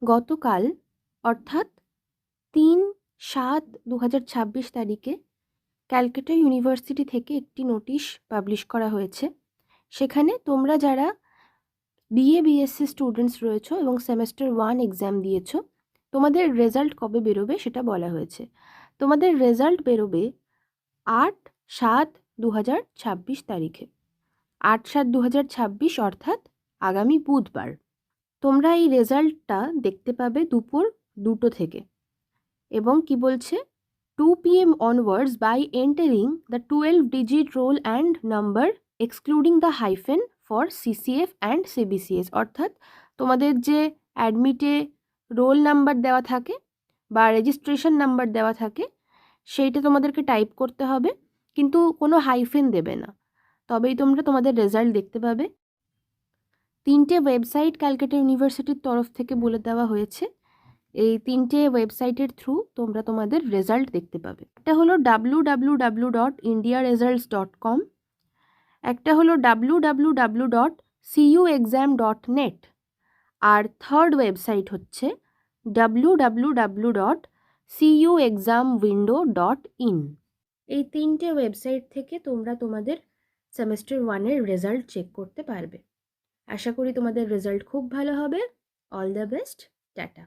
গতকাল অর্থাৎ ৩/৭/২০২৬ তারিখে ক্যালকাটা ইউনিভার্সিটি থেকে একটি নোটিশ পাবলিশ করা হয়েছে। সেখানে তোমরা যারা বিএসসি স্টুডেন্টস রয়েছো এবং সেমেস্টার 1 এক্সাম দিয়েছো, তোমাদের রেজাল্ট কবে বেরোবে সেটা বলা হয়েছে। তোমাদের রেজাল্ট বেরোবে ৮/৭/২০২৬ তারিখে। ৮/৭/২০২৬ অর্থাৎ আগামী বুধবার। তোমরা এই রেজাল্টটা দেখতে পাবে দুপুর 2টো থেকে, এবং কি বলছে, 2 PM onwards by entering the 12-digit roll and number excluding the hyphen for CCF and CBCS। অর্থাৎ তোমাদের যে অ্যাডমিটে রোল নাম্বার দেওয়া থাকে বা রেজিস্ট্রেশন নাম্বার দেওয়া থাকে সেইটা তোমাদেরকে টাইপ করতে হবে, কিন্তু কোনো হাইফেন দেবে না, তবেই তোমরা তোমাদের রেজাল্ট দেখতে পাবে। 3টে ওয়েবসাইট ক্যালকাটা ইউনিভার্সিটির তরফ থেকে বলে দেওয়া হয়েছে। এই 3টে ওয়েবসাইটের থ্রু তোমরা তোমাদের রেজাল্ট দেখতে পাবে। একটা হলো www.indiaresults.com, একটা হলো www.cuexam.net, আর থার্ড ওয়েবসাইট হচ্ছে www.cuexamwindow.in। এই 3টে ওয়েবসাইট থেকে তোমরা তোমাদের সেমেস্টার 1-এর রেজাল্ট চেক করতে পারবে। আশা করি তোমাদের রেজাল্ট খুব ভালো হবে। All the best, tata.